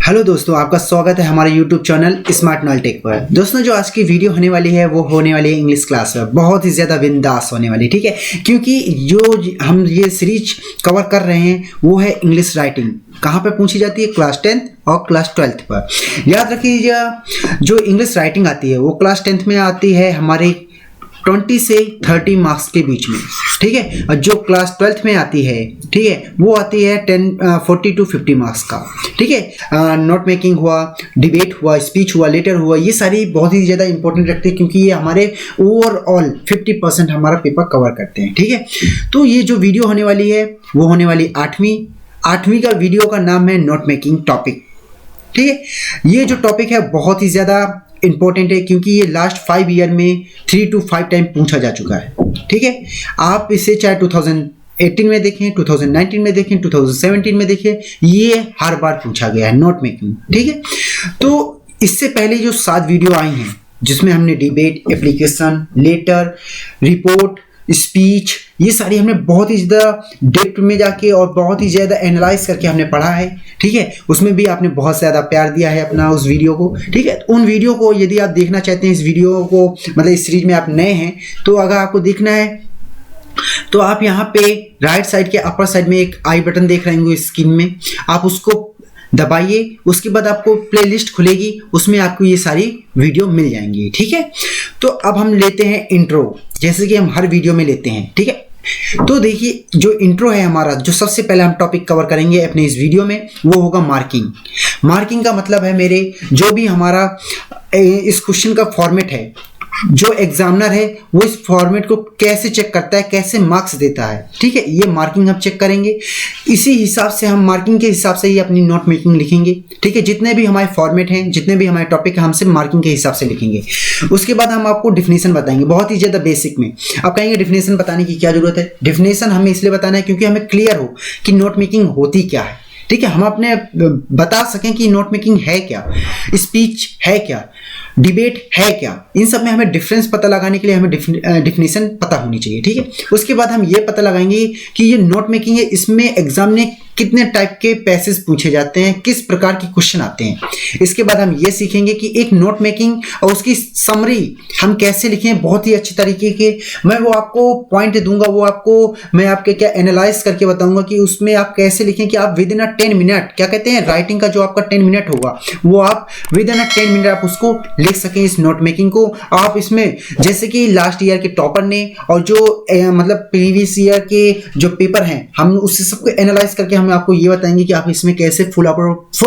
Hello दोस्तों, आपका स्वागत है हमारे YouTube चैनल स्मार्ट नॉल टेक पर। दोस्तों, जो आज की वीडियो होने वाली है वो होने वाली है इंग्लिश क्लास में, बहुत ही ज़्यादा बिंदास होने वाली, ठीक है। क्योंकि जो हम ये सीरीज कवर कर रहे हैं वो है इंग्लिश राइटिंग। कहाँ पे पूछी जाती है? क्लास 10th और क्लास 12th पर। याद रखिए, जो इंग्लिश राइटिंग आती है वो क्लास 10th में आती है हमारे 20 से 30 मार्क्स के बीच में, ठीक है। और जो क्लास 12th में आती है, ठीक है, वो आती है 40 to 50 मार्क्स का, ठीक है। नोट मेकिंग हुआ, डिबेट हुआ, स्पीच हुआ, लेटर हुआ, ये सारी बहुत ही ज़्यादा इंपॉर्टेंट रखते हैं क्योंकि ये हमारे ओवरऑल 50% हमारा पेपर कवर करते हैं, ठीक है। तो ये जो वीडियो होने वाली है वो होने वाली 8वीं का वीडियो का नाम है नोट मेकिंग टॉपिक, ठीक है। ये जो टॉपिक है बहुत ही ज़्यादा इंपॉर्टेंट है क्योंकि ये लास्ट 5 ईयर में 3 to 5 टाइम पूछा जा चुका है, ठीक है। आप इसे चाहे 2018 में देखें, 2019 में देखें, 2017 में देखें, ये हर बार पूछा गया है नोट मेकिंग, ठीक है। तो इससे पहले जो 7 वीडियो आई हैं जिसमें हमने debate, application, letter, report, speech, ये सारी हमने बहुत ही ज़्यादा डेप्थ में जाके और बहुत ही ज़्यादा एनालाइज करके हमने पढ़ा है, ठीक है। उसमें भी आपने बहुत ज़्यादा प्यार दिया है अपना उस वीडियो को, ठीक है। उन वीडियो को यदि आप देखना चाहते हैं, इस वीडियो को मतलब इस सीरीज में आप नए हैं, तो अगर आपको देखना है तो आप यहाँ पे राइट साइड के अपर साइड में एक आई बटन देख रहे होंगे स्क्रीन में, आप उसको दबाइए। उसके बाद आपको प्लेलिस्ट खुलेगी, उसमें आपको ये सारी वीडियो मिल जाएंगी, ठीक है। तो अब हम लेते हैं इंट्रो, जैसे कि हम हर वीडियो में लेते हैं, ठीक है। तो देखिए, जो इंट्रो है हमारा, जो सबसे पहले हम टॉपिक कवर करेंगे अपने इस वीडियो में, वो होगा मार्किंग। मार्किंग का मतलब है मेरे जो भी हमारा इस क्वेश्चन का फॉर्मेट है, जो एग्जामिनर है वो इस फॉर्मेट को कैसे चेक करता है, कैसे मार्क्स देता है, ठीक है। ये मार्किंग हम चेक करेंगे, इसी हिसाब से हम मार्किंग के हिसाब से ही अपनी नोट मेकिंग लिखेंगे, ठीक है। जितने भी हमारे फॉर्मेट हैं, जितने भी हमारे टॉपिक हैं, हमसे मार्किंग के हिसाब से लिखेंगे। उसके बाद हम आपको डिफिनेशन बताएंगे बहुत ही ज़्यादा बेसिक में। आप कहेंगे डिफिनेशन बताने की क्या जरूरत है? डिफिनेशन हमें इसलिए बताना है क्योंकि हमें क्लियर हो कि नोट मेकिंग होती क्या है, ठीक है। हम अपने बता सकें कि नोट मेकिंग है क्या, स्पीच है क्या, डिबेट है क्या। इन सब में हमें डिफरेंस पता लगाने के लिए हमें डिफिनेशन पता होनी चाहिए, ठीक है। उसके बाद हम ये पता लगाएंगे कि ये नोट मेकिंग है, इसमें एग्जाम में कितने टाइप के पैसेज पूछे जाते हैं, किस प्रकार के क्वेश्चन आते हैं। इसके बाद हम ये सीखेंगे कि एक नोट मेकिंग और उसकी समरी हम कैसे लिखें बहुत ही अच्छी तरीके के। मैं वो आपको पॉइंट दूंगा, वो आपको मैं आपके क्या एनालाइज करके बताऊंगा कि उसमें आप कैसे लिखें कि आप विद इन 10 मिनट, क्या कहते हैं, राइटिंग का जो आपका 10 मिनट होगा वो आप विद इन 10 मिनट आप उसको लिख सकें, इस नोट मेकिंग को। आप इसमें जैसे कि लास्ट ईयर के टॉपर ने और जो मतलब प्रीवियस ईयर के जो पेपर हैं, हम उससे सबको एनालाइज करके हम आपको ये बताएंगे कि आप इसमें कैसे फुल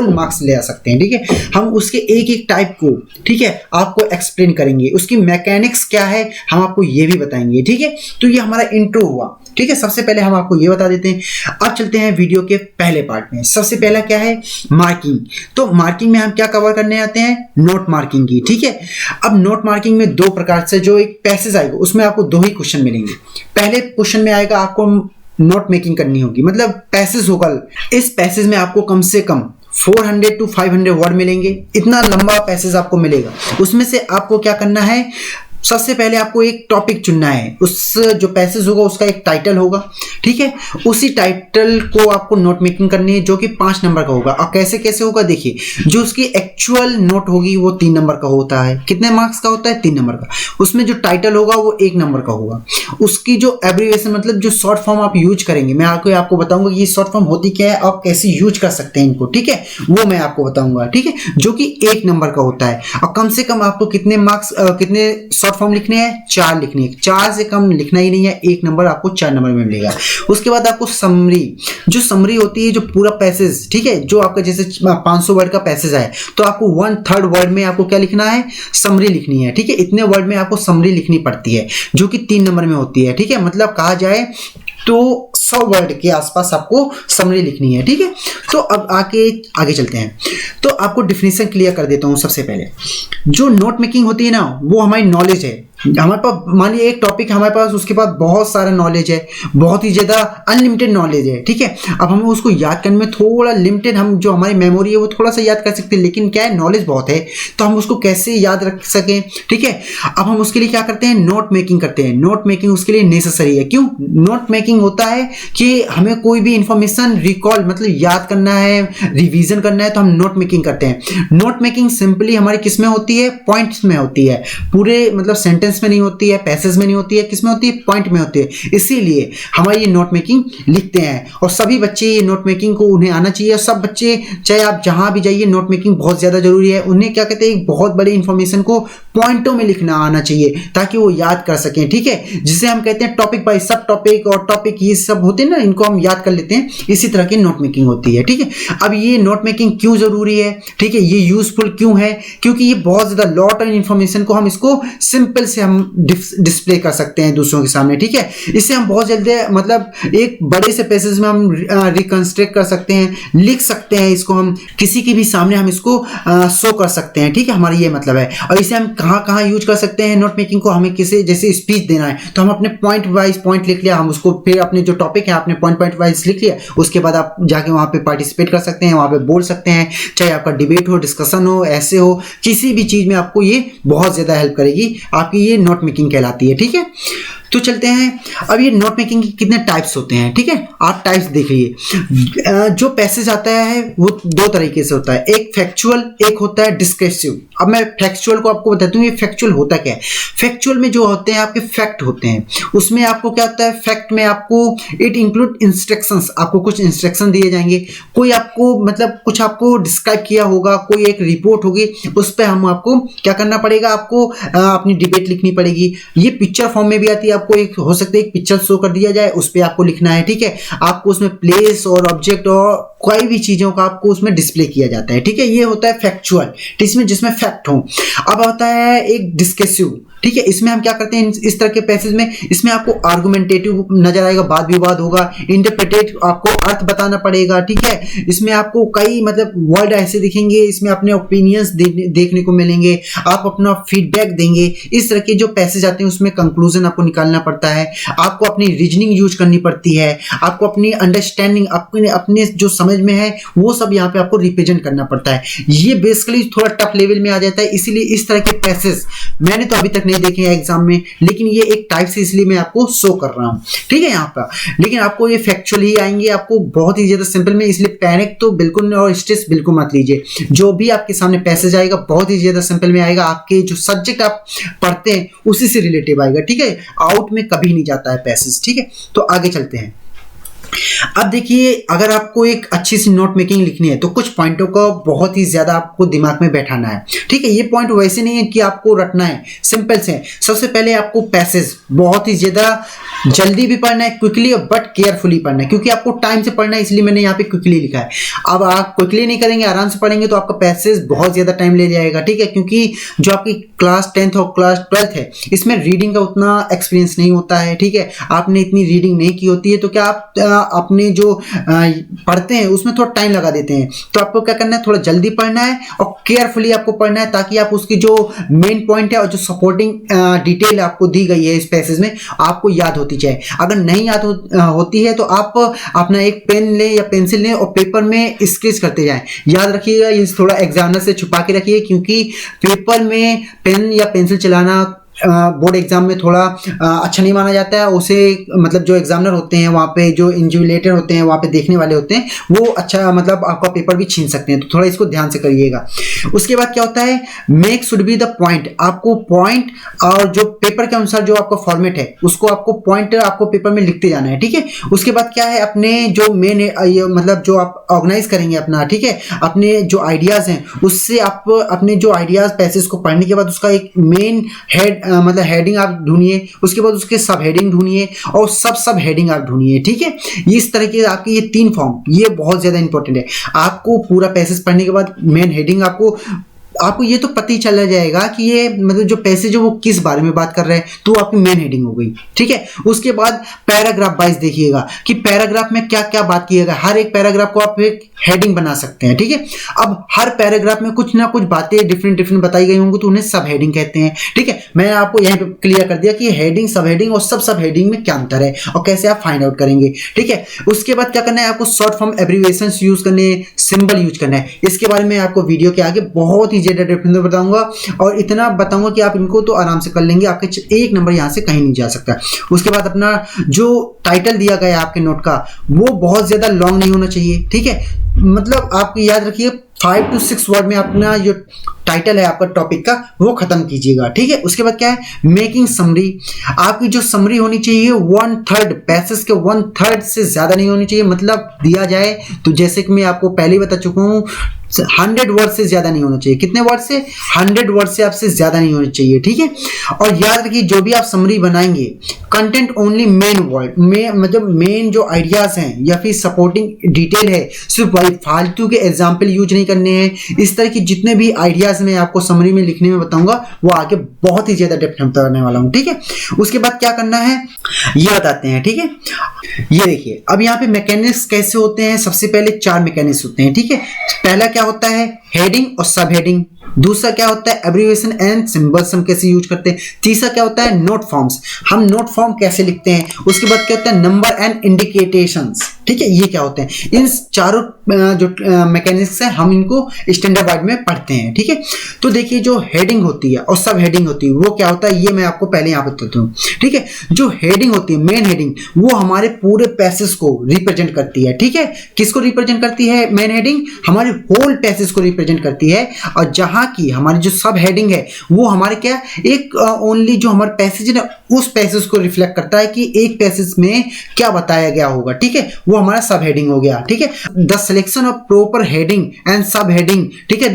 मार्क्स ले आ सकते हैं, ठीक है। हम उसके एक एक टाइप को, ठीक है, आपको एक्सप्लेन करेंगे, उसकी मैकेनिक्स क्या है हम आपको ये भी बताएंगे, ठीक है। तो ये हमारा इंट्रो हुआ, ठीक है। सबसे पहले हम आपको ये बता देते हैं। अब चलते हैं वीडियो के पहले पार्ट में। सबसे पहला क्या है? मार्किंग। तो मार्किंग में हम क्या कवर करने आते हैं? नोट मार्किंग की, ठीक है। अब नोट मार्किंग में 2 प्रकार से जो एक पैसेज आएगा उसमें आपको 2 ही क्वेश्चन मिलेंगे। पहले क्वेश्चन में आएगा आपको नोट मेकिंग करनी होगी, मतलब पैसेज होगा। इस पैसेज में आपको कम से कम 400 to 500 वर्ड मिलेंगे, इतना लंबा पैसेज आपको मिलेगा। उसमें से आपको क्या करना है, सबसे पहले आपको एक टॉपिक चुनना है। उस जो पैसेज होगा उसका एक टाइटल होगा, ठीक है। उसी टाइटल को आपको नोट मेकिंग करनी है जो कि 5 नंबर का होगा। और कैसे कैसे होगा देखिए, जो उसकी एक्चुअल नोट होगी वो 3 नंबर का होता है। कितने मार्क्स का होता है? 3 नंबर का। उसमें जो टाइटल होगा वो 1 नंबर का होगा। उसकी जो एब्रिविएशन मतलब जो शॉर्ट फॉर्म आप यूज करेंगे, मैं आपको बताऊंगा कि ये शॉर्ट फॉर्म होती क्या है, आप कैसे यूज कर सकते हैं इनको, ठीक है, वो मैं आपको बताऊंगा, ठीक है, जो कि 1 नंबर का होता है। और कम से कम आपको कितने मार्क्स कितने शॉर्ट फॉर्म लिखने हैं? 4 लिखने हैं। 4 से कम लिखना ही नहीं है, 1 नंबर आपको 4 नंबर में मिलेगा। उसके बाद आपको समरी, जो समरी होती है, जो पूरा पैसेज, ठीक है, जो आपका जैसे 500 वर्ड का पैसेज है तो आपको 1/3 वर्ड में आपको क्या लिखना है? समरी लिखनी है, ठीक है। इतने वर्ड में आपको समरी लिखनी पड़ती है जो कि 3 नंबर में होती है, ठीक है। मतलब कहा जाए तो 100 वर्ड के आसपास आपको समरी लिखनी है, ठीक है। तो अब आगे चलते हैं। तो आपको डिफिनेशन क्लियर कर देता हूं। सबसे पहले जो नोट मेकिंग होती है ना, वो हमारी नॉलेज है। हमारे पास मान लीजिए एक टॉपिक हमारे पास, उसके पास बहुत सारा नॉलेज है, बहुत ही ज़्यादा अनलिमिटेड नॉलेज है, ठीक है। अब हमें उसको याद करने में थोड़ा लिमिटेड, हम जो हमारी मेमोरी है वो थोड़ा सा याद कर सकते हैं, लेकिन क्या है नॉलेज बहुत है, तो हम उसको कैसे याद रख सकें, ठीक है। अब हम उसके लिए क्या करते हैं, नोट मेकिंग करते हैं। नोट मेकिंग उसके लिए नेसेसरी है। क्यों नोट मेकिंग होता है कि हमें कोई भी इंफॉर्मेशन रिकॉल मतलब याद करना है, रिवीजन करना है, तो हम नोट मेकिंग करते हैं। नोट मेकिंग सिंपली हमारी किस में होती है, पॉइंट्स में होती है, पूरे मतलब सेंटेंस में नहीं होती है, पैसेज में नहीं होती है, किस में होती है, पॉइंट में होती है। इसीलिए हमारी ये नोट मेकिंग लिखते हैं, और सभी बच्चे ये नोट मेकिंग को उन्हें आना चाहिए। सब बच्चे चाहे आप जहां भी जाइए, नोट मेकिंग बहुत ज्यादा जरूरी है। उन्हें क्या कहते हैं, एक बहुत बड़ी इंफॉर्मेशन को पॉइंटों में लिखना आना चाहिए ताकि वो याद कर सकें, ठीक है। जिसे हम कहते हैं टॉपिक बाय सब टॉपिक और टॉपिक, ये सब होते हैं ना, इनको हम याद कर लेते हैं। इसी तरह की नोट मेकिंग होती है, ठीक है। अब ये नोट मेकिंग क्यों जरूरी है, ठीक है, ये यूजफुल क्यों है, क्योंकि ये बहुत ज्यादा लॉट ऑफ इंफॉर्मेशन को हम इसको सिंपल से हम डिस्प्ले कर सकते हैं दूसरों के सामने, ठीक है। इससे हम बहुत जल्दी मतलब एक बड़े से पैसेज में हम रिकंस्ट्रक्ट कर सकते हैं, लिख सकते हैं, इसको हम किसी के भी सामने हम इसको शो कर सकते हैं, ठीक है। हमारा ये मतलब है। और इसे हम कहाँ कहाँ यूज कर सकते हैं नोट मेकिंग को, हमें किसी जैसे स्पीच देना है तो हम अपने पॉइंट वाइज पॉइंट लिख लिया, हम उसको फिर अपने जो टॉपिक है आपने पॉइंट वाइज लिख लिया, उसके बाद आप जाके वहां पे पार्टिसिपेट कर सकते हैं, वहां पे बोल सकते हैं, चाहे आपका डिबेट हो, डिस्कशन हो, ऐसे हो, किसी भी चीज में आपको ये बहुत ज्यादा हेल्प करेगी। आपकी ये नोट मेकिंग कहलाती है, ठीक है। तो चलते हैं, अब ये नोट मेकिंग के कितने टाइप्स होते हैं, ठीक है। आप टाइप्स देखिए। जो पैसेज आता है वो दो तरीके से होता है, एक फैक्चुअल, एक होता है डिस्कर्सिव। अब मैं फैक्चुअल को आपको बताता हूँ, ये फैक्चुअल होता क्या है। फैक्चुअल में जो होते हैं आपके फैक्ट होते हैं, उसमें आपको क्या होता है, फैक्ट में आपको इट इंक्लूड इंस्ट्रक्शंस, आपको कुछ इंस्ट्रक्शन दिए जाएंगे, कोई आपको मतलब कुछ आपको डिस्क्राइब किया होगा, कोई एक रिपोर्ट होगी, उस पर हम आपको क्या करना पड़ेगा, आपको अपनी डिबेट लिखनी पड़ेगी। ये पिक्चर फॉर्म में भी आती है, आपको एक हो सकता है एक पिक्चर शो कर दिया जाए, उस पे आपको लिखना है, ठीक है। आपको उसमें प्लेस और ऑब्जेक्ट और कोई भी चीजों का आपको उसमें डिस्प्ले किया जाता है, ठीक है। ये होता है फैक्चुअल, जिसमें फैक्ट हो। अब होता है एक डिस्कसिव, ठीक है। इसमें हम क्या करते हैं, इस तरह के पैसेज में, इसमें आपको आर्गुमेंटेटिव नजर आएगा, वाद विवाद होगा, इंटरप्रेटेटिव आपको अर्थ बताना पड़ेगा, ठीक है। इसमें आपको कई मतलब वर्ड ऐसे दिखेंगे, इसमें अपने ओपिनियंस देखने को मिलेंगे, आप अपना फीडबैक देंगे। इस तरह के जो पैसेज आते हैं उसमें कंक्लूजन आपको निकालना पड़ता है, आपको अपनी रीजनिंग यूज करनी पड़ती है, आपको अपनी अंडरस्टैंडिंग अपने जो समझ में है वो सब यहाँ पे आपको रिप्रेजेंट करना पड़ता है। ये बेसिकली थोड़ा टफ लेवल में आ जाता है, इसीलिए इस तरह के पैसेज मैंने तो अभी तक नहीं देखे हैं एग्जाम में, लेकिन ये एक टाइप से इसलिए मैं आपको शो कर रहा हूँ, ठीक है। यहाँ पर लेकिन आपको ये फैक्चुअल ही आएंगे, आपको बहुत ही ज्यादा सिंपल में, इसलिए पैनिक तो बिल्कुल और स्ट्रेस बिल्कुल मत लीजिए। जो भी आपके सामने पैसेज आएगा बहुत ही ज्यादा सिंपल में आएगा, आपके जो सब्जेक्ट आप पढ़ते हैं उसी से रिलेटिव आएगा, ठीक है। आउट में कभी नहीं जाता है पैसेज, ठीक है। तो आगे चलते हैं। अब देखिए, अगर आपको एक अच्छी सी नोट मेकिंग लिखनी है तो कुछ पॉइंटों को बहुत ही ज्यादा आपको दिमाग में बैठाना है, ठीक है। ये पॉइंट वैसे नहीं है कि आपको रटना है, सिंपल से है। सबसे पहले आपको पैसेज बहुत ही ज्यादा जल्दी भी पढ़ना है, क्विकली बट केयरफुली पढ़ना है, क्योंकि आपको टाइम से पढ़ना है, इसलिए मैंने यहाँ पे क्विकली लिखा है। अब आप क्विकली नहीं करेंगे, आराम से पढ़ेंगे तो आपका पैसेज बहुत ज्यादा टाइम ले जाएगा, ठीक है। क्योंकि जो आपकी क्लास 10th और क्लास 12th है, इसमें रीडिंग का उतना एक्सपीरियंस नहीं होता है, ठीक है। आपने इतनी रीडिंग नहीं की होती है, तो क्या आप अपने जो पढ़ते हैं उसमें थोड़ा टाइम लगा देते हैं। तो आपको क्या करना है, थोड़ा जल्दी पढ़ना है और केयरफुली आपको पढ़ना है, ताकि आप उसकी जो मेन पॉइंट है और जो सपोर्टिंग डिटेल आपको दी गई है इस पैसेज में आपको याद होती जाए। अगर नहीं याद होती है तो आप अपना एक पेन लें या पेंसिल लें और पेपर में स्केच करते जाएं। याद रखिएगा, ये थोड़ा एग्जामिनर से छुपा के रखिए, क्योंकि पेपर में पेन या पेंसिल चलाना बोर्ड एग्जाम में थोड़ा अच्छा नहीं माना जाता है। उसे मतलब जो एग्जामिनर होते हैं वहाँ पे, जो इन्विजिलेटर होते हैं वहाँ पे देखने वाले होते हैं, वो अच्छा मतलब आपका पेपर भी छीन सकते हैं, तो थोड़ा इसको ध्यान से करिएगा। उसके बाद क्या होता है, make should be the point, आपको पॉइंट और जो पेपर के अनुसार जो आपका फॉर्मेट है उसको आपको पॉइंट आपको पेपर में लिखते जाना है, ठीक है। उसके बाद क्या है, अपने जो मेन मतलब जो आप ऑर्गेनाइज करेंगे अपना, ठीक है, अपने जो आइडियाज हैं उससे आप अपने जो आइडियाज पैसेज को पढ़ने के बाद उसका एक मेन हेड मतलब हेडिंग आप ढूंढिए, उसके बाद उसके सब हेडिंग ढूंढिए और सब हेडिंग आप ढूंढिए, ठीक है। इस तरह के आपके ये 3 फॉर्म ये बहुत ज्यादा इंपॉर्टेंट है। आपको पूरा पैसेज पढ़ने के बाद मेन हेडिंग आपको आपको ये तो पता ही चला जाएगा कि ये मतलब जो पैसेज है वो किस बारे में बात कर रहे हैं, तो आपकी मेन हेडिंग हो गई, ठीक है। उसके बाद पैराग्राफ वाइज देखिएगा कि पैराग्राफ में क्या क्या बात किएगा, हर एक पैराग्राफ को आप एक हेडिंग बना सकते हैं, ठीक है। अब हर पैराग्राफ में कुछ ना कुछ बातें डिफरेंट बताई गई होंगी, तो उन्हें सब हेडिंग कहते हैं, ठीक है। मैंने आपको यहाँ पे क्लियर कर दिया कि हेडिंग, सब हेडिंग और सब हेडिंग में क्या अंतर है और कैसे आप फाइंड आउट करेंगे, ठीक है। उसके बाद क्या करना है, आपको शॉर्ट फॉर्म एब्रिविएशंस यूज करने, सिंबल यूज करना है। इसके बारे में आपको वीडियो के आगे बहुत ही ज्यादा डिफरेंस बताऊंगा और इतना बताऊंगा कि आप इनको तो आराम से कर लेंगे, आपके 1 नंबर यहां से कहीं नहीं जा सकता। उसके बाद अपना जो टाइटल दिया गया है आपके नोट का, वो बहुत ज्यादा लॉन्ग नहीं होना चाहिए, ठीक है। मतलब आप याद रखिए 5 to 6 वर्ड में अपना जो टाइटल है आपका टॉपिक का वो खत्म कीजिएगा, ठीक है। उसके बाद क्या है, मेकिंग समरी। आपकी जो समरी होनी चाहिए 1/3 पैसेज के 1/3 से ज्यादा नहीं होनी चाहिए। मतलब दिया जाए तो जैसे कि मैं आपको पहले ही बता चुका हूं 100 वर्ड से ज्यादा नहीं होना चाहिए। कितने वर्ड से? 100 वर्ड से आपसे ज्यादा नहीं होना चाहिए, ठीक है। और याद रखिए जो भी आप समरी बनाएंगे, कंटेंट ओनली मेन वर्ड में, मतलब मेन जो आइडियाज हैं या फिर सपोर्टिंग डिटेल है, सिर्फ वही, फालतू के एग्जाम्पल यूज नहीं करने हैं। इस तरह की जितने भी आइडियाज मैं आपको समरी में लिखने में बताऊंगा वो आगे बहुत ही ज्यादा डेप्थ में बताने वाला हूं, ठीक है। उसके बाद क्या करना है ये बताते हैं, ठीक है। ये देखिए अब यहाँ पे मैकेनिक्स कैसे होते हैं। सबसे पहले 4 मैकेनिक्स होते हैं, ठीक है। पहला क्या होता है, हेडिंग और सब हेडिंग। दूसरा क्या होता है, एब्रिविएशन एंड सिंबल्स हम कैसे यूज करते हैं। तीसरा क्या होता है, नोट फॉर्म्स, हम नोट फॉर्म कैसे लिखते हैं। उसके बाद क्या होता है, नंबर एंड इंडिकेशंस, ठीक है। ये क्या होते हैं, इन चारों जो मैकेनिक्स है हम इनको स्टैंडर्ड वर्ड में पढ़ते हैं, ठीक है। तो देखिए जो हेडिंग होती है और सब हेडिंग होती है वो क्या होता है, ये मैं आपको पहले यहाँ पे बताता हूँ, ठीक है। जो हेडिंग होती है, मेन हेडिंग, वो हमारे पूरे पैसेज को रिप्रेजेंट करती है, ठीक है। किसको रिप्रेजेंट करती है, मेन हेडिंग हमारे होल पैसेज को रिप्रेजेंट करती है। और जहां की हमारी जो सब हेडिंग है वो हमारे क्या एक ओनली जो हमारे पैसेज है उस पैसेज को रिफ्लेक्ट करता है कि एक पैसेज में क्या बताया गया होगा, ठीक है। वो हमारा सब हेडिंग हो गया, ठीक है। The selection of proper heading and सब हेडिंग, ठीक है।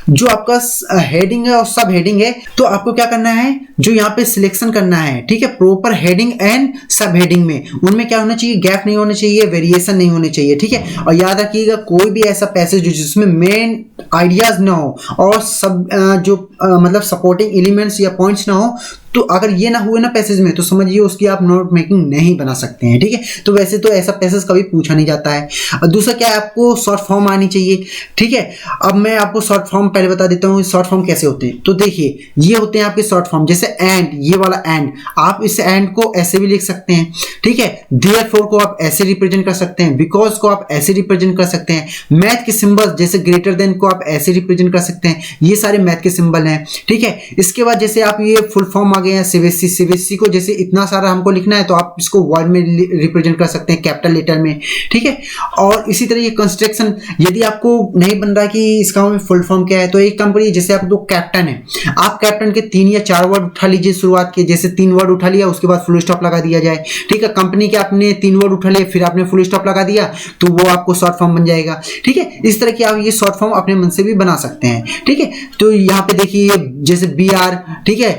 जो आपका हेडिंग है और सब हेडिंग है तो आपको क्या करना है, जो यहाँ पे सिलेक्शन करना है, ठीक है, प्रॉपर हेडिंग एंड सब हेडिंग में, उनमें क्या होना चाहिए, गैप नहीं होना चाहिए, वेरिएशन नहीं होने चाहिए, ठीक है। और याद रखिएगा कोई भी ऐसा पैसेज जिसमें मेन आइडियाज ना हो और सब जो मतलब सपोर्टिंग एलिमेंट्स या पॉइंट्स ना हो, तो अगर ये ना हुए ना पैसेज में तो समझिए उसकी आप नोट मेकिंग नहीं बना सकते हैं, ठीक है। तो वैसे तो ऐसा पैसेज कभी पूछा नहीं जाता है। और दूसरा क्या है, आपको शॉर्ट फॉर्म आनी चाहिए, ठीक है। अब मैं आपको शॉर्ट फॉर्म पहले बता देता हूँ शॉर्ट फॉर्म कैसे होते हैं। तो देखिए ये होते हैं आपके शॉर्ट फॉर्म, जैसे एंड, ये वाला एंड, आप इस एंड को ऐसे भी लिख सकते हैं, ठीक है। देयरफॉर को आप ऐसे रिप्रेजेंट कर सकते हैं, बिकॉज को आप ऐसे रिप्रेजेंट कर सकते हैं, मैथ के सिंबल जैसे ग्रेटर देन को आप ऐसे रिप्रेजेंट कर सकते हैं। ये सारे मैथ के सिंबल हैं, ठीक है। इसके बाद जैसे आप ये फुल फॉर्म आ गए हैं सीबीएसई को, जैसे इतना सारा हमको लिखना है तो आप इसको वर्ड में रिप्रेजेंट कर सकते हैं, कैपिटल लेटर में, ठीक है। और इसी तरह ये कंस्ट्रक्शन, यदि आपको नहीं बन रहा कि इसका फुल फॉर्म क्या है तो एक काम करिए, जैसे आप तो कैप्टन है, आप कैप्टन के 3 या 4 वर्ड उठा लीजिए शुरुआत के, जैसे 3 वर्ड उठा लिया उसके बाद फुल स्टॉप लगा दिया जाए, ठीक है। कंपनी के आपने 3 वर्ड उठा लिए फिर आपने फुल स्टॉप लगा दिया तो वो आपको शॉर्ट फॉर्म बन जाएगा, ठीक है। इस तरह की आप ये शॉर्ट फॉर्म अपने मन से भी बना सकते हैं, ठीक है। तो यहाँ पे देखिए जैसे BR, ठीक है,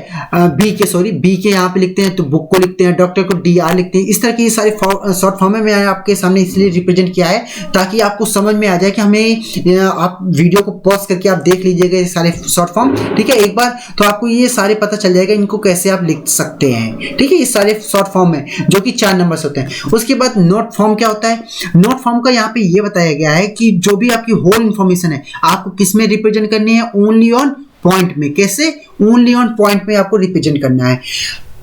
बी के यहाँ पे लिखते हैं तो बुक को लिखते हैं, डॉक्टर को DR लिखते हैं। इस तरह की सारे शॉर्ट फॉर्म में मैंने आपके सामने इसलिए रिप्रेजेंट किया है ताकि आपको समझ में आ जाए कि हमें, आप वीडियो को पॉज करके आप देख लीजिएगा ये सारे शॉर्ट फॉर्म, ठीक है, एक बार, तो आपको ये सारे पता चल जाएगा इनको कैसे आप लिख सकते हैं, ठीक है। ये सारे शॉर्ट फॉर्म में जो कि 4 नंबर्स होते हैं। उसके बाद नोट फॉर्म क्या होता है, नोट फॉर्म का यहाँ पे ये बताया गया है कि जो भी आपकी होल इंफॉर्मेशन है आपको किस में रिप्रेजेंट करनी है, ओनली ऑन पॉइंट में। कैसे? ओनली ऑन पॉइंट में आपको रिप्रेजेंट करना है।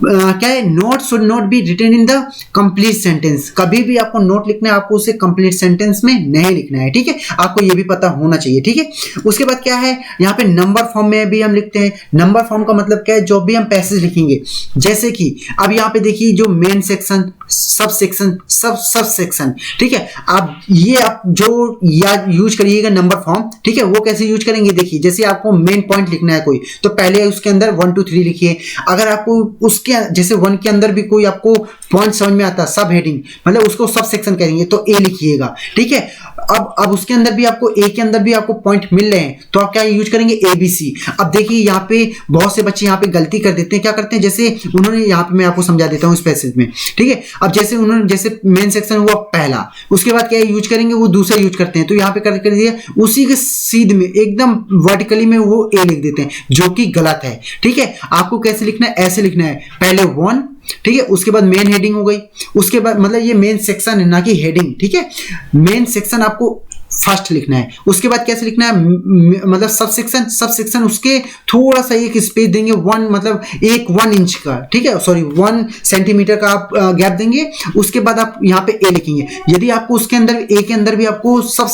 क्या है, note should not be written in the complete sentence. कभी भी आपको नोट लिखना है आपको उसे कंप्लीट सेंटेंस में नहीं लिखना है, ठीक है। आपको ये भी पता होना चाहिए, ठीक है। उसके बाद क्या है, यहाँ पे नंबर फॉर्म में भी हम लिखते हैं। नंबर फॉर्म का मतलब क्या है, जो भी हम पैसेज लिखेंगे, जैसे कि अब यहाँ पे देखिए जो main section, sub section, sub section, ठीक है। आप जो याद यूज करिएगा नंबर फॉर्म, ठीक है, वो कैसे यूज करेंगे, देखिए जैसे आपको मेन पॉइंट लिखना है कोई, तो पहले उसके अंदर 1 2 3 लिखिए। अगर आपको उस उसके जैसे 1 के अंदर भी कोई आपको पॉइंट समझ में आता, सब हेडिंग मतलब उसको सब सेक्शन करेंगे तो ए लिखिएगा, ठीक है। अब उसके अंदर भी आपको ए के अंदर भी आपको पॉइंट मिल रहे हैं तो आप क्या यूज करेंगे, ABC। अब देखिए यहाँ पे बहुत से बच्चे यहाँ पे गलती कर देते हैं, क्या करते हैं, जैसे उन्होंने यहाँ पे मैं आपको समझा देता हूँ इस पैसेज में, ठीक है। अब जैसे उन्होंने जैसे मेन सेक्शन हुआ पहला, उसके बाद क्या यूज करेंगे, वो दूसरा यूज करते हैं, तो यहाँ पे कर दिया उसी के सीध में एकदम वर्टिकली में वो ए लिख देते हैं, जो कि गलत है, ठीक है। आपको कैसे लिखना है, ऐसे लिखना है, पहले 1, ठीक है, उसके बाद मेन हेडिंग हो गई, उसके बाद मतलब ये मेन सेक्शन है ना कि हेडिंग, ठीक है। मेन सेक्शन आपको फर्स्ट लिखना है, उसके बाद कैसे लिखना है, मतलब सब सेक्शन उसके थोड़ा सा एक स्पेस देंगे, 1 मतलब 1 इंच का, ठीक है, सॉरी 1 सेंटीमीटर का आप गैप देंगे, उसके बाद आप यहाँ पे ए लिखेंगे। यदि आपको उसके अंदर ए के अंदर भी आपको सब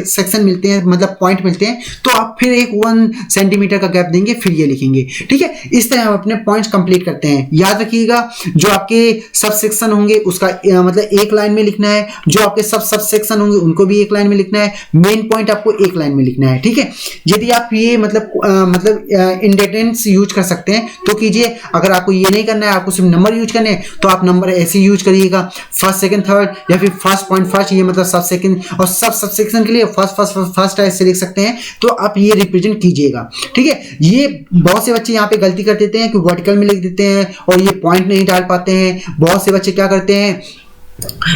सेक्शन मिलते हैं, मतलब पॉइंट मिलते हैं, तो आप फिर एक 1 सेंटीमीटर का गैप देंगे, फिर ये लिखेंगे, ठीक है। इस तरह हम अपने पॉइंट्स कंप्लीट करते हैं। याद रखिएगा जो आपके सब सेक्शन होंगे उसका मतलब एक लाइन में लिखना है, जो आपके सब सेक्शन होंगे उनको भी एक लाइन में लिखना है, मेन पॉइंट आपको एक लाइन में लिखना है, ठीक है। यदि आप ये मतलब इंडेंटेंस यूज कर सकते हैं तो कीजिए, अगर आपको ये नहीं करना है, आपको सिर्फ नंबर यूज करने हैं, तो आप नंबर ऐसे यूज करिएगा, फर्स्ट सेकंड थर्ड, या फिर फर्स्ट पॉइंट फर्स्ट, ये मतलब सब सेकंड, और सब सेक्शन के लिए फर्स्ट ऐसे लिख सकते हैं, तो आप ये रिप्रेजेंट कीजिएगा, ठीक है। ये बहुत से बच्चे यहाँ पे गलती कर देते हैं कि वर्टिकल में लिख देते हैं और ये पॉइंट नहीं डाल पाते हैं। बहुत से बच्चे क्या करते हैं,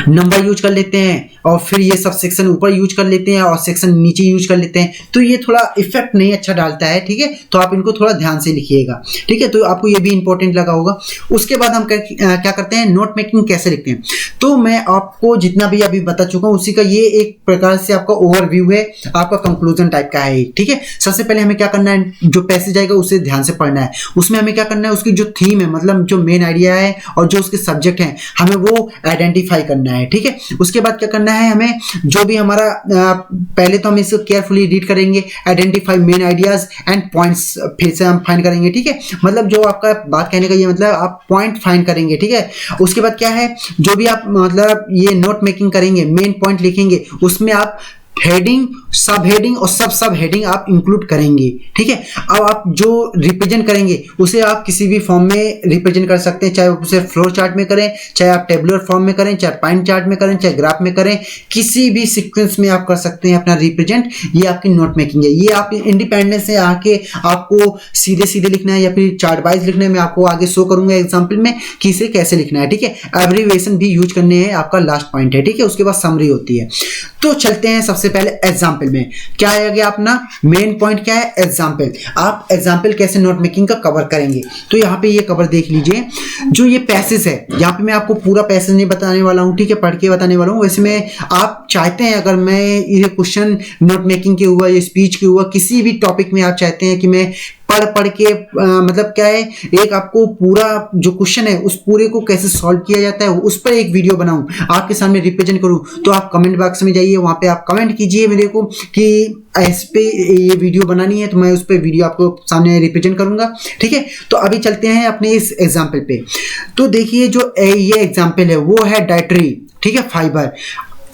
नंबर यूज कर लेते हैं और फिर ये सब सेक्शन ऊपर यूज कर लेते हैं और सेक्शन नीचे यूज कर लेते हैं, तो ये थोड़ा इफेक्ट नहीं अच्छा डालता है, ठीक है। तो आप इनको थोड़ा ध्यान से लिखिएगा, ठीक है। तो आपको ये भी इंपॉर्टेंट लगा होगा। उसके बाद हम क्या करते हैं, नोट मेकिंग कैसे लिखते हैं। तो मैं आपको जितना भी अभी बता चुका हूँ उसी का ये एक प्रकार से आपका ओवरव्यू है, आपका कंक्लूजन टाइप का है, ठीक है। सबसे पहले हमें क्या करना है, जो पैसेज आएगा उसे ध्यान से पढ़ना है, उसमें हमें क्या करना है, उसकी जो थीम है, मतलब जो मेन आइडिया है और जो उसके सब्जेक्ट हैं, हमें वो आइडेंटिफाई करना है, ठीक है। उसके बाद क्या करना है, हमें जो भी हमारा पहले तो हम इसको केयरफुली रीड करेंगे, identify main ideas and points, फिर से हम फाइंड करेंगे, ठीक है। मतलब जो आपका बात कहने का ये मतलब आप पॉइंट फाइंड करेंगे, ठीक है। उसके बाद क्या है, जो भी आप मतलब ये नोट मेकिंग करेंगे, मेन पॉइंट लिखेंगे, उसमें आप हेडिंग, सब हेडिंग और सब हेडिंग आप इंक्लूड करेंगे, ठीक है। अब आप जो रिप्रेजेंट करेंगे उसे आप किसी भी फॉर्म में रिप्रेजेंट कर सकते हैं, चाहे उसे फ्लोर चार्ट में करें, चाहे आप टेबुलर फॉर्म में करें, चाहे पाइन चार्ट में करें, चाहे ग्राफ में करें, किसी भी सीक्वेंस में आप कर सकते हैं अपना रिप्रेजेंट। ये आपकी नोट मेकिंग है। ये आप इंडिपेंडेंस से आके आपको सीधे सीधे लिखना है या फिर चार्ट वाइज लिखना है, मैं आपको आगे शो करूंगा एग्जाम्पल में कि इसे कैसे लिखना है, ठीक है। एब्रिविएशन भी यूज करने हैं, आपका लास्ट पॉइंट है, ठीक है। उसके बाद समरी होती है। तो चलते हैं सबसे पहले एग्जाम्पल में। क्या आएगा अपना मेन पॉइंट, क्या है, एग्जाम्पल। आप एग्जाम्पल कैसे नोट मेकिंग का कवर करेंगे, तो यहाँ पे ये कवर देख लीजिए। जो ये पैसेज है, यहाँ पे मैं आपको पूरा पैसेज नहीं बताने वाला हूँ, ठीक है, पढ़ के बताने वाला हूँ। वैसे में आप चाहते हैं, अगर मैं ये क्वेश्चन नोट मेकिंग के हुआ, ये स्पीच के हुआ, किसी भी टॉपिक में आप चाहते हैं कि मैं पढ़ के मतलब क्या है, एक आपको पूरा जो क्वेश्चन है उस पूरे को कैसे सॉल्व किया जाता है उस पर एक वीडियो बनाऊं, आपके सामने रिप्रेजेंट करूं, तो आप कमेंट बॉक्स में जाइए, वहां पे आप कमेंट कीजिए मेरे को कि इस पे ये वीडियो बनानी है, तो मैं उस पर वीडियो आपको सामने रिप्रेजेंट करूंगा, ठीक है। तो अभी चलते हैं अपने इस एग्जाम्पल पे। तो देखिए जो ये एग्जाम्पल है वो है डाइटरी, ठीक है, फाइबर।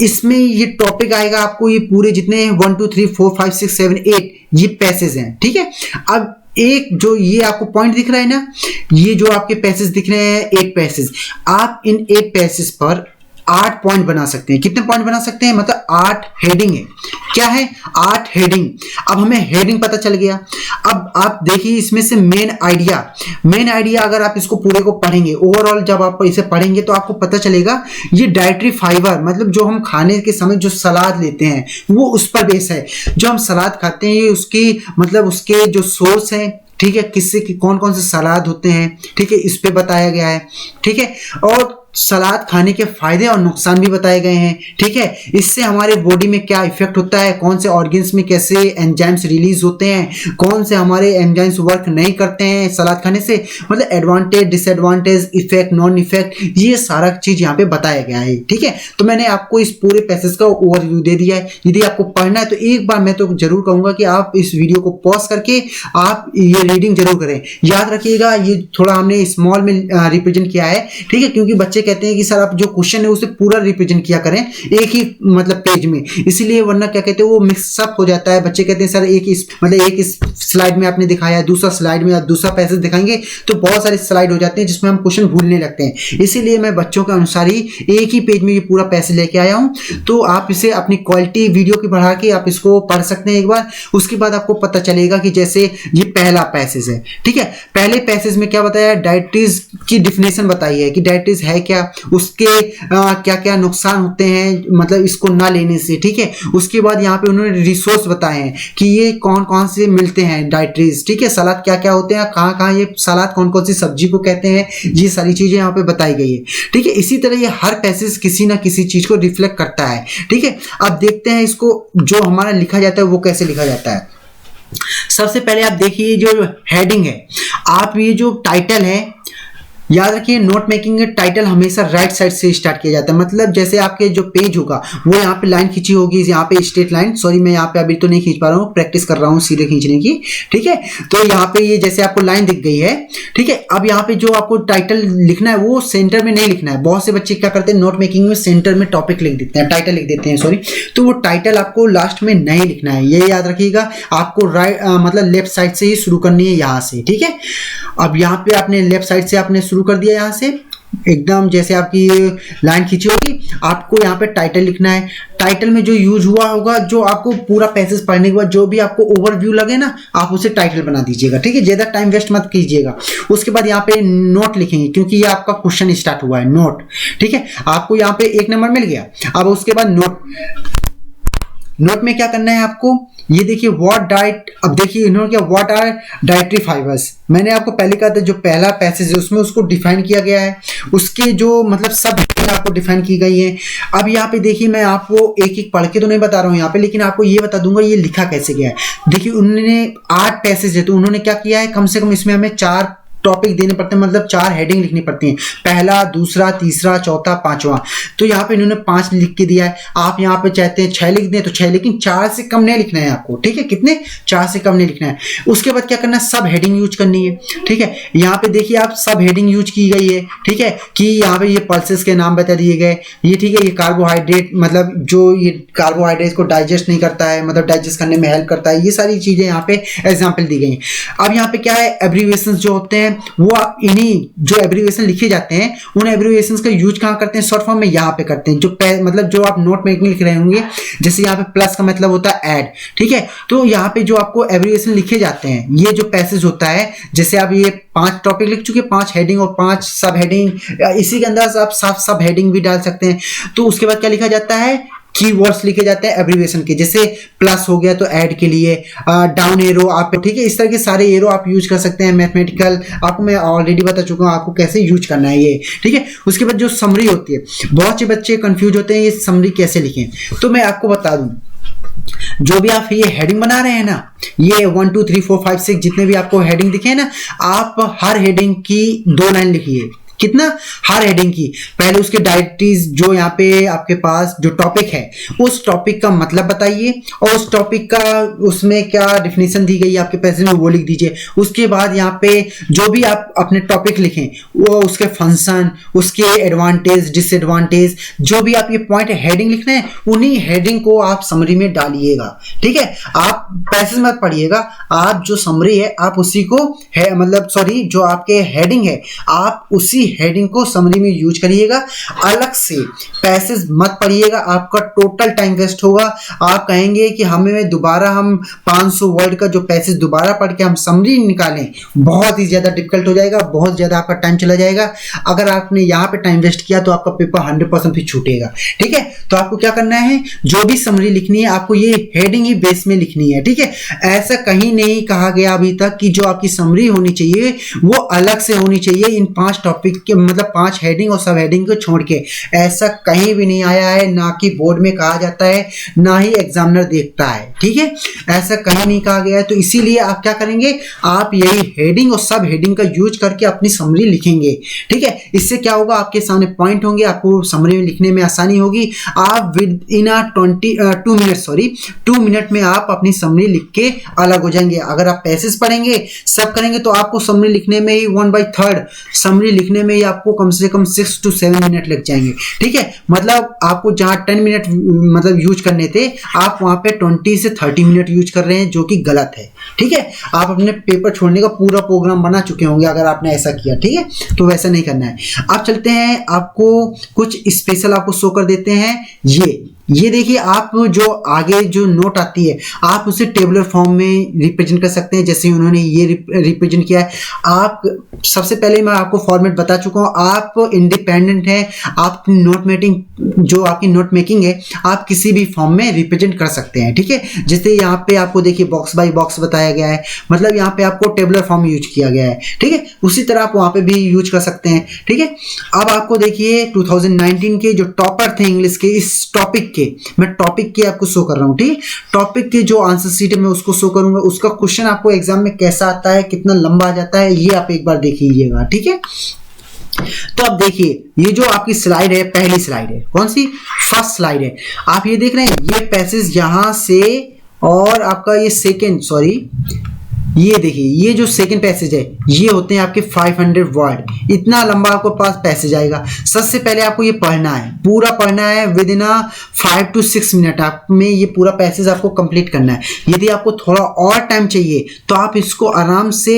इसमें ये टॉपिक आएगा आपको, ये पूरे जितने 1 2 3 4 5 6 7 8 ये पैसेज हैं, ठीक है। अब एक जो ये आपको पॉइंट दिख रहा है ना, ये जो आपके पैसेज दिख रहे हैं 8 पैसेज, आप इन 8 पैसेज पर 8 पॉइंट बना सकते हैं। कितने पॉइंट बना सकते हैं, मतलब 8 हेडिंग है। क्या है, 8 हेडिंग। अब हमें हेडिंग पता चल गया। अब आप देखिए इसमें से मेन आइडिया अगर आप इसको पूरे को पढ़ेंगे, ओवरऑल जब आप इसे पढ़ेंगे तो आपको पता चलेगा ये डाइटरी फाइबर, मतलब जो हम खाने के समय जो सलाद लेते हैं वो उस पर बेस है। जो हम सलाद खाते हैं ये उसकी मतलब उसके जो सोर्स है, ठीक है, किससे कौन कौन से सलाद होते हैं, ठीक है, इस पे बताया गया है, ठीक है। और सलाद खाने के फायदे और नुकसान भी बताए गए हैं, ठीक है। इससे हमारे बॉडी में क्या इफेक्ट होता है, कौन से ऑर्गन्स में कैसे एंजाइम्स रिलीज होते हैं, कौन से हमारे एंजाइम्स वर्क नहीं करते हैं सलाद खाने से, मतलब advantage, disadvantage, effect, non effect, ये सारा चीज यहाँ पे बताया गया है, ठीक है। तो मैंने आपको इस पूरे पैसेज का ओवरव्यू दे दिया है। यदि आपको पढ़ना है तो एक बार मैं तो जरूर कहूंगा कि आप इस वीडियो को पॉज करके आप ये रीडिंग जरूर करें। याद रखिएगा ये थोड़ा हमने स्मॉल में रिप्रेजेंट किया है, ठीक है, क्योंकि बच्चे बच्चे कहते हैं कि सर आप जो क्वेश्चन है उसे पूरा रिप्रेजेंट किया करें एक ही मतलब पेज में, इसीलिए वरना क्या कहते हैं वो मिक्सअप हो जाता है। बच्चे कहते हैं सर एक स्लाइड में आपने दिखाया, दूसरा स्लाइड में आप दूसरा पैसेज दिखाएंगे तो बहुत सारे स्लाइड हो जाते हैं जिसमें हम क्वेश्चन भूलने लगते हैं। इसीलिए मैं बच्चों के अनुसार ही एक ही पेज में ये पूरा पैसेज लेके आया हूँ। तो आप इसे अपनी क्वालिटी वीडियो की बढ़ा के आप इसको पढ़ सकते हैं एक बार, उसके बाद आपको पता चलेगा कि जैसे ये पहला पैसेज है, ठीक है। पहले पैसेज में क्या बताया, डायबिटीज की डिफिनेशन बताई है कि डायबिटीज है क्या, उसके क्या क्या नुकसान होते हैं मतलब इसको ना लेने से, ठीक है। उसके बाद यहाँ पे उन्होंने रिसोर्स बताए हैं कि ये कौन कौन से मिलते हैं डायबिटीज, ठीक है। सलाद क्या क्या होते हैं, कहाँ कहाँ ये सलाद कौन कौन सी सब्जी को कहते हैं, ये सारी चीजें यहाँ पे बताई गई है, ठीक है। इसी तरह ये हर पैसेज किसी ना किसी चीज को रिफ्लेक्ट करता है, ठीक है। अब देखते हैं इसको जो हमारा लिखा जाता है वो कैसे लिखा जाता है। सबसे पहले आप देखिए जो हेडिंग है, आप ये जो टाइटल है याद रखिए, नोट मेकिंग में टाइटल हमेशा राइट साइड से स्टार्ट किया जाता है। मतलब जैसे आपके जो पेज होगा वो यहाँ पे लाइन खींची होगी, यहाँ पे स्ट्रेट लाइन, सॉरी मैं यहाँ पे अभी तो नहीं खींच पा रहा हूँ, प्रैक्टिस कर रहा हूँ सीधे खींचने की, ठीक है। तो यहाँ पे ये जैसे आपको लाइन दिख गई है, ठीक है। अब यहाँ पे जो आपको टाइटल लिखना है वो सेंटर में नहीं लिखना है। बहुत से बच्चे क्या करते हैं नोट मेकिंग में सेंटर में टॉपिक लिख देते हैं, टाइटल लिख देते हैं, सॉरी। तो वो टाइटल आपको लास्ट में नहीं लिखना है, ये याद रखिएगा। आपको राइट मतलब लेफ्ट साइड से ही शुरू करनी है यहाँ से, ठीक है। अब यहाँ पे आपने लेफ्ट साइड से आपने शुरू कर दिया, यहाँ से एकदम जैसे आपकी लाइन खींची होगी, आपको यहाँ पे टाइटल लिखना है। टाइटल में जो यूज हुआ होगा, जो आपको पूरा पैसेज पढ़ने के बाद जो भी आपको ओवरव्यू लगे ना, आप उसे टाइटल बना दीजिएगा, ठीक है। ज्यादा टाइम वेस्ट मत कीजिएगा। उसके बाद यहाँ पे नोट लिखेंगे क्योंकि ये आपका क्वेश्चन स्टार्ट हुआ है, नोट, ठीक है। आपको यहाँ पे 1 नंबर मिल गया। अब उसके बाद नोट में क्या करना है आपको, ये देखिए व्हाट डाइट, अब देखिए इन्होंने क्या व्हाट आर डाइटरी फाइबर्स, मैंने आपको पहले कहा था जो पहला पैसेज है उसमें उसको डिफाइन किया गया है, उसके जो मतलब सब आपको डिफाइन की गई है। अब यहाँ पे देखिए मैं आपको एक एक पढ़ के तो नहीं बता रहा हूँ यहाँ पे, लेकिन आपको ये बता दूंगा ये लिखा कैसे गया है। देखिए उन्होंने 8 पैसेज है तो उन्होंने क्या किया है, कम से कम इसमें हमें 4 टॉपिक देने पड़ते हैं, मतलब 4 हेडिंग लिखनी पड़ती हैं, पहला, दूसरा, तीसरा, चौथा, 5वां। तो यहाँ पे इन्होंने 5 लिख के दिया है। आप यहाँ पे चाहते हैं 6 लिख दें तो 6, लेकिन 4 से कम नहीं लिखना है आपको, ठीक है। कितने, 4 से कम नहीं लिखना है। उसके बाद क्या करना है, सब हेडिंग यूज करनी है, ठीक है। यहाँ पे देखिए आप सब हेडिंग यूज की गई है, ठीक है, कि यहाँ पे ये पल्सेस के नाम बता दिए गए, ये ठीक है। ये कार्बोहाइड्रेट मतलब जो ये कार्बोहाइड्रेट को डाइजेस्ट नहीं करता है, मतलब डाइजेस्ट करने में हेल्प करता है, ये सारी चीजें यहाँ पे एग्जाम्पल दी गई हैं। अब यहाँ पे क्या है, एब्रीविएशन जो होते हैं वो इन्हीं जो एब्रीविएशन लिखे जाते हैं उन एब्रीविएशंस का यूज कहाँ करते हैं, शॉर्ट फॉर्म में यहाँ पे करते हैं। जो मतलब जो आप नोट में लिख रहे होंगे, जैसे यहाँ पे प्लस का मतलब होता है ऐड, ठीक है। तो यहाँ पे जो आपको एब्रीविएशन लिखे जाते हैं, ये जो पैसेज होता है, जैसे आप ये 5 टॉपिक लिख चुके, 5 हेडिंग और 5 सब हेडिंग, इसी के अंदर आप सब हेडिंग भी डाल सकते हैं। तो उसके बाद क्या लिखा जाता है, कीवर्ड्स लिखे जाते हैं एब्रीविएशन के, जैसे प्लस हो गया तो ऐड के लिए, डाउन एरो आप, ठीक है। इस तरह के सारे एरो आप यूज कर सकते हैं। मैथमेटिकल आपको मैं ऑलरेडी बता चुका हूं आपको कैसे यूज करना है ये, ठीक है। उसके बाद जो समरी होती है, बहुत से बच्चे कंफ्यूज होते हैं ये समरी कैसे लिखें, तो मैं आपको बता दूं, जो भी आप ये हेडिंग बना रहे हैं ना, ये 1 2 3 4 5 6 जितने भी आपको हेडिंग दिखे ना, आप हर हेडिंग की 2 लाइन लिखिए। कितना, हर हेडिंग की। पहले उसके डायबिटीज जो यहाँ पे आपके पास जो टॉपिक है उस टॉपिक का मतलब बताइए, और उस टॉपिक का उसमें क्या डिफिनेशन दी गई है आपके पैसेज में वो लिख दीजिए। उसके बाद यहाँ पे जो भी आप अपने टॉपिक लिखें वो उसके फंक्शन, उसके एडवांटेज, डिसएडवांटेज, जो भी आप ये पॉइंट हेडिंग लिख रहे हैं उन्हीं हेडिंग को आप समरी में डालिएगा, ठीक है। आप पैसेज मत पढ़िएगा, आप जो समरी है आप उसी को है, मतलब सॉरी जो आपके हेडिंग है आप उसी हेडिंग को समरी में यूज करिएगा। अलग से पैसेज मत पढ़िएगा, आपका टोटल टाइम वेस्ट होगा। आप कहेंगे कि हमें दोबारा हम 500 वर्ड का जो पैसेज दोबारा पढ़ के हम समरी निकालें, बहुत ही ज्यादा डिफिकल्ट हो जाएगा, बहुत ज्यादा आपका टाइम चला जाएगा। अगर आपने यहाँ पे टाइम वेस्ट किया तो आपका पेपर 100% भी छूटेगा, ठीक है। तो आपको क्या करना है, जो भी समरी लिखनी है आपको ये हेडिंग ही बेस में लिखनी है, ठीक है। ऐसा कहीं नहीं कहा गया अभी तक कि जो आपकी समरी होनी चाहिए वो अलग से होनी चाहिए इन 5 टॉपिक के, मतलब 5 हेडिंग और सब हेडिंग को छोड़ के। ऐसा कहीं भी नहीं आया है, ना कि बोर्ड में कहा जाता है, ना ही एग्जामिनर देखता है, ठीक है। ऐसा कहीं नहीं कहा गया है। तो इसीलिए आप क्या करेंगे, आप यही हेडिंग और सब हेडिंग का यूज करके अपनी समरी लिखेंगे, ठीक है। इससे क्या होगा, आपके सामने पॉइंट होंगे, आपको समरी में लिखने में आसानी होगी। आप विद इन 2 मिनट में आप अपनी समरी लिख के अलग हो जाएंगे। अगर आप पैसेज पढ़ेंगे, सब करेंगे, तो आपको समरी लिखने में ही 1/3 समरी लिखने लिखने में आपको कम से कम 6 to 7 मिनट लग जाएंगे, ठीक है। मतलब आपको जहां 10 मिनट मतलब यूज करने थे, आप वहां पे 20 से 30 मिनट यूज कर रहे हैं, जो कि गलत है, ठीक है। आप अपने पेपर छोड़ने का पूरा प्रोग्राम बना चुके होंगे अगर आपने ऐसा किया, ठीक है। तो वैसा नहीं करना है। आप चलते हैं, आपको कुछ स्पेशल आपको शो कर देते हैं। ये देखिए, आप जो आगे जो नोट आती है, आप उसे टेबुलर फॉर्म में रिप्रेजेंट कर सकते हैं, जैसे उन्होंने ये रिप्रेजेंट किया है। आप सबसे पहले मैं आपको फॉर्मेट बता चुका हूँ, आप इंडिपेंडेंट हैं। आप आपकी नोट मेकिंग है, आप किसी भी फॉर्म में रिप्रेजेंट कर सकते हैं, ठीक है। जैसे यहाँ पे आपको देखिए बॉक्स बाय बॉक्स बताया गया है, मतलब यहाँ पे आपको टेबुलर फॉर्म यूज किया गया है, ठीक है। उसी तरह आप वहाँ पे भी यूज कर सकते हैं, ठीक है। अब आपको देखिए 2019 के जो टॉपर थे इंग्लिश के इस टॉपिक के, मैं टॉपिक के आपको शो कर रहा हूं, ठीक है। टॉपिक के जो आंसर शीट है मैं उसको शो करूंगा। उसका क्वेश्चन आपको एग्जाम में कैसा आता है, कितना लंबा आ जाता है, ये आप एक बार देख लीजिएगा, ठीक है। तो अब देखिए, ये जो आपकी स्लाइड है, पहली स्लाइड है, कौन सी, फर्स्ट स्लाइड है। आप ये देख रहे हैं, ये पैसेज यहां से और आपका ये ये देखिए, ये जो सेकंड पैसेज है, ये होते हैं आपके 500 वर्ड। इतना लंबा आपको पास पैसेज आएगा। सबसे पहले आपको ये पढ़ना है, पूरा पढ़ना है विद इन 5 to 6 मिनट आप में ये पूरा पैसेज आपको कंप्लीट करना है। यदि आपको थोड़ा और टाइम चाहिए तो आप इसको आराम से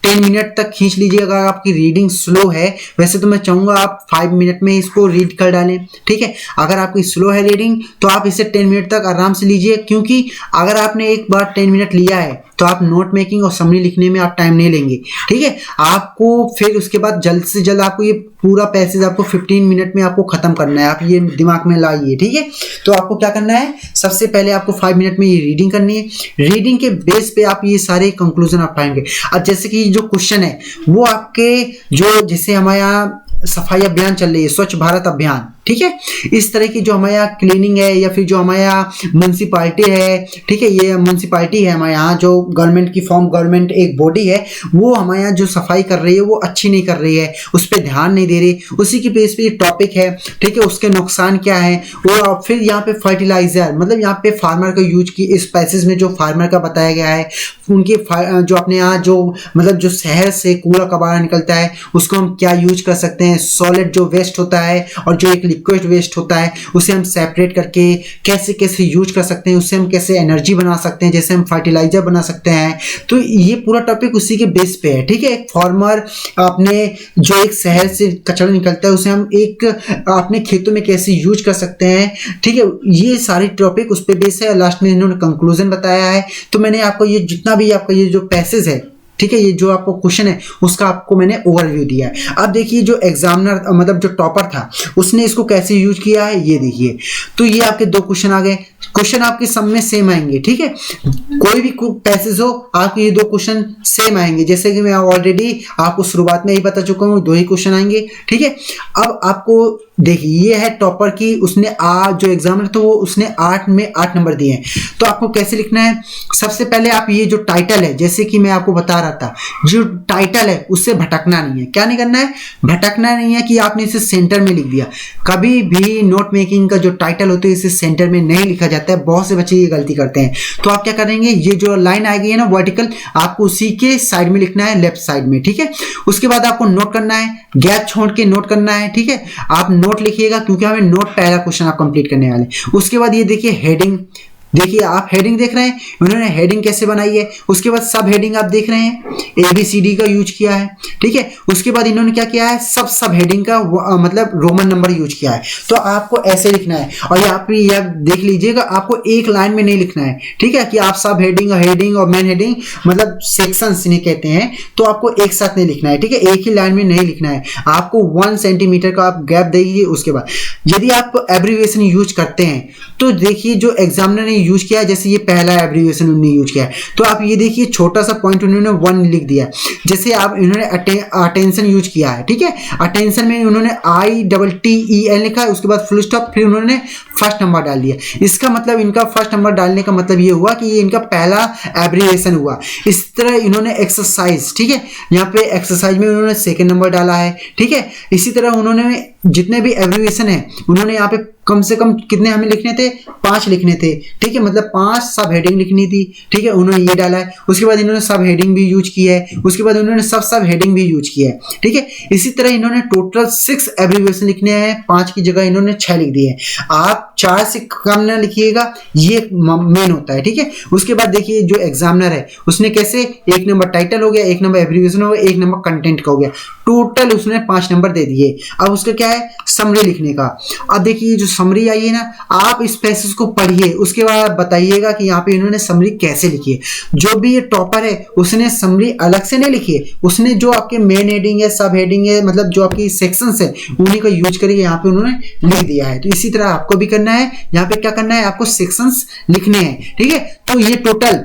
10 मिनट तक खींच लीजिए। अगर आपकी रीडिंग स्लो है, वैसे तो मैं चाहूंगा आप 5 मिनट में इसको रीड कर डालें, ठीक है। अगर आपकी स्लो है रीडिंग तो आप इसे 10 मिनट तक आराम से लीजिए, क्योंकि अगर आपने एक बार 10 मिनट लिया है तो आप नोट मेकिंग और समरी लिखने में आप टाइम नहीं लेंगे, ठीक है। आपको फिर उसके बाद जल्द से जल्द आपको ये पूरा पैसेज आपको 15 मिनट में आपको खत्म करना है। आप ये दिमाग में लाइए, ठीक है। तो आपको क्या करना है, सबसे पहले आपको 5 मिनट में ये रीडिंग करनी है। रीडिंग के बेस पे आप ये सारे कंक्लूजन आप पाएंगे। अब जैसे कि जो क्वेश्चन है वो आपके जो, जैसे हमारे यहाँ सफाई अभियान चल रही है, स्वच्छ भारत अभियान, ठीक है। इस तरह की जो हमारे यहाँ क्लीनिंग है, या फिर जो हमारे यहाँ म्युनिसिपालिटी है, ठीक है, ये म्युनिसिपालिटी है हमारे यहाँ, जो गवर्नमेंट की फॉर्म, गवर्नमेंट एक बॉडी है, वो हमारे यहाँ जो सफाई कर रही है वो अच्छी नहीं कर रही है, उस पर ध्यान नहीं दे रही। उसी की बेस पे ये टॉपिक है, ठीक है। उसके नुकसान क्या है, और फिर यहाँ पे फर्टिलाइजर, मतलब यहाँ पे फार्मर का यूज की, इस पैसेज में जो फार्मर का बताया गया है, उनके जो अपने यहाँ जो मतलब जो शहर से कूड़ा कबाड़ा निकलता है उसको हम क्या यूज कर सकते हैं। सॉलिड जो वेस्ट होता है और जो एक लिक्विड वेस्ट होता है, उसे हम सेपरेट करके कैसे कैसे यूज कर सकते हैं, उससे हम कैसे एनर्जी बना सकते हैं, जैसे हम फर्टिलाइजर बना सकते हैं। तो ये पूरा टॉपिक उसी के बेस पे है, ठीक है। एक फार्मर अपने जो एक शहर से कचरा निकलता है उसे हम एक अपने खेतों में कैसे यूज कर सकते हैं, ठीक है। ये सारे टॉपिक उस पर बेस है। लास्ट में इन्होंने कंक्लूजन बताया है। तो मैंने आपको ये जितना भी आपका ये जो पैसेज है, ठीक है, ये जो आपको क्वेश्चन है उसका आपको मैंने ओवरव्यू दिया है। अब देखिए जो एग्जामिनर मतलब जो टॉपर था उसने इसको कैसे यूज किया है, ये देखिए। तो ये आपके 2 क्वेश्चन आ गए। क्वेश्चन आपके सब में सेम आएंगे, ठीक है। कोई भी पैसेज हो आपके ये 2 क्वेश्चन सेम आएंगे, जैसे कि मैं ऑलरेडी आपको शुरुआत में ही बता चुका हूँ, 2 ही क्वेश्चन आएंगे, ठीक है। अब आपको देखिए, ये है टॉपर की, उसने जो एग्जामिनर तो वो उसने 8 में 8 नंबर दिए हैं। तो आपको कैसे लिखना है, सबसे पहले आप ये जो टाइटल है, जैसे कि मैं आपको बता रहा था, जो टाइटल है उससे भटकना नहीं है। क्या नहीं करना है, भटकना नहीं है कि आपने इसे सेंटर में लिख दिया। कभी भी नोट मेकिंग का जो टाइटल होता है इसे सेंटर में नहीं लिखा जाता है। बहुत से बच्चे ये गलती करते हैं। तो आप क्या करेंगे, ये जो लाइन आएगी है ना वर्टिकल, आपको उसी के साइड में लिखना है, लेफ्ट साइड में, ठीक है। उसके बाद आपको नोट करना है, गैप छोड़ के नोट करना है, ठीक है। आप नोट लिखिएगा क्योंकि हमें नोट पहला क्वेश्चन आप कंप्लीट करने वाले। उसके बाद ये देखिए हेडिंग, देखिए आप हेडिंग देख रहे हैं, उन्होंने हेडिंग कैसे बनाई है। उसके बाद सब हेडिंग आप देख रहे हैं, ABCD का यूज किया है, ठीक है। उसके बाद इन्होंने क्या किया है, सब हेडिंग का मतलब रोमन नंबर यूज किया है। तो आपको ऐसे लिखना है, और यहाँ पे यह देख लीजिएगा, आपको एक लाइन में नहीं लिखना है, ठीक है, कि आप सब हेडिंग और मेन हेडिंग मतलब सेक्शंस इन्हें कहते हैं, तो आपको एक साथ नहीं लिखना है, ठीक है। एक ही लाइन में नहीं लिखना है, आपको 1 सेंटीमीटर का आप गैप देंगे। उसके बाद यदि आप एब्रीविएशन यूज करते हैं तो देखिए जो एग्जामिनर ने यूज किया है, जैसे ये पहला एब्रीविएशन उन्होंने यूज किया है, तो आप ये देखिए छोटा सा पॉइंट उन्होंने 1 लिख दिया। जैसे आप इन्होंने अटेंशन यूज किया है, ठीक है। अटेंशन में उन्होंने ITTEN लिखा है, उसके बाद फुल स्टॉप, फिर उन्होंने फर्स्ट नंबर डाल दिया। इसका मतलब इनका फर्स्ट नंबर डालने का मतलब ये हुआ कि ये इनका पहला एब्रीविएशन हुआ। इस तरह इन्होंने एक्सरसाइज, ठीक है, यहाँ पे एक्सरसाइज में उन्होंने सेकंड नंबर डाला है, ठीक है। इसी तरह उन्होंने जितने भी एब्रीविएशन है उन्होंने यहाँ पे कम से कम कितने हमें लिखने थे, 5 लिखने थे, ठीक है, मतलब 5 सब हेडिंग लिखनी थी, ठीक है, उन्होंने ये डाला है। उसके बाद इन्होंने सब हेडिंग भी यूज किया है, उसके बाद उन्होंने सब हेडिंग भी यूज किया है, ठीक है। इसी तरह इन्होंने टोटल 6 एब्रीविएशन लिखने हैं, 5 की जगह इन्होंने 6 लिख दिए हैं। आप 4 से कम ना लिखिएगा, ये मेन होता है, ठीक है। उसके बाद देखिए जो एग्जामिनर है उसने कैसे 1 नंबर टाइटल हो गया, 1 नंबर एब्रीविएशन हो गया, 1 नंबर कंटेंट का हो गया, टोटल उसने 5 नंबर दे दिए। अब उसका क्या है, समरी लिखने का। अब देखिए जो समरी आई है ना, आप इस पैसेज को पढ़िए, उसके बाद बताइएगा कि यहाँ पे इन्होंने समरी कैसे लिखी है। जो भी ये टॉपर है उसने समरी अलग से नहीं लिखी है, उसने जो आपके मेन हेडिंग है, सब हेडिंग है, मतलब जो आपकी सेक्शंस है उन्हीं का यूज करके यहाँ पे उन्होंने लिख दिया है। तो इसी तरह आपको भी करना है, यहाँ पे क्या करना है, आपको सेक्शंस लिखने हैं, ठीक है। तो ये टोटल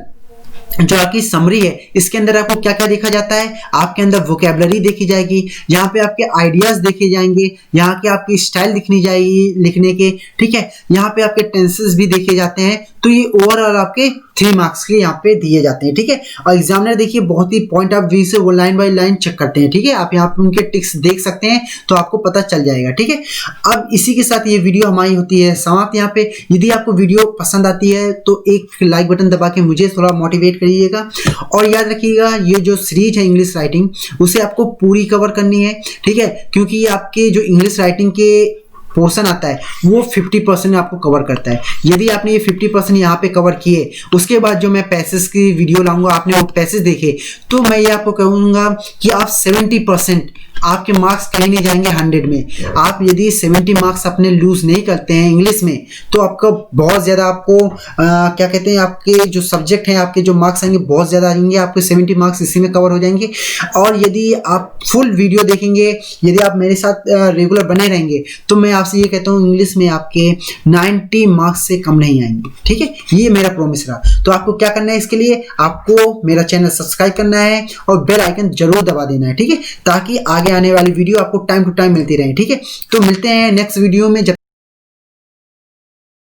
जो आपकी समरी है इसके अंदर आपको क्या क्या देखा जाता है, आपके अंदर वोकैबुलरी देखी जाएगी, यहाँ पे आपके आइडियाज देखे जाएंगे, यहाँ के आपकी स्टाइल दिखनी जाएगी लिखने के, ठीक है, यहाँ पे आपके टेंसेस भी देखे जाते हैं। तो ये ओवरऑल आपके 3 मार्क्स के यहाँ पे दिए जाते हैं, ठीक है। और एग्जामिनर देखिए बहुत ही पॉइंट ऑफ व्यू से वो लाइन बाय लाइन चेक करते हैं, ठीक है। आप यहाँ पे उनके टिक्स देख सकते हैं तो आपको पता चल जाएगा, ठीक है। अब इसी के साथ ये वीडियो हमारी होती है समाप्त यहाँ पे। यदि आपको वीडियो पसंद आती है तो एक लाइक बटन दबा के मुझे थोड़ा मोटिवेट करिएगा, और याद रखिएगा ये जो सीरीज है इंग्लिश राइटिंग उसे आपको पूरी कवर करनी है, ठीक है, क्योंकि ये आपके जो इंग्लिश राइटिंग के पोर्शन आता है वो 50% आपको कवर करता है। यदि आपने ये 50% यहाँ पे कवर किए, उसके बाद जो मैं पैसेज की वीडियो लाऊंगा, आपने वो पैसेज देखे, तो मैं ये आपको कहूँगा कि आप 70% आपके मार्क्स कहीं नहीं जाएंगे 100 में। आप यदि 70 मार्क्स अपने लूज नहीं करते हैं इंग्लिश में तो आपका बहुत ज़्यादा आपको क्या कहते हैं, आपके जो सब्जेक्ट हैं आपके जो मार्क्स आएंगे बहुत ज़्यादा आएंगे, आपके 70 मार्क्स इसी में कवर हो जाएंगे। और यदि आप फुल वीडियो देखेंगे, यदि आप मेरे साथ रेगुलर बने रहेंगे, तो मैं आपसे ये कहता हूँ इंग्लिश में आपके 90 मार्क्स से कम नहीं आएंगे, ठीक है, ये मेरा प्रॉमिस रहा। तो आपको क्या करना है, इसके लिए आपको मेरा चैनल सब्सक्राइब करना है और बेल आइकन जरूर दबा देना है, ठीक है, ताकि आगे आने वाली वीडियो आपको टाइम टू टाइम मिलती रहे, ठीक है। तो मिलते हैं नेक्स्ट वीडियो में।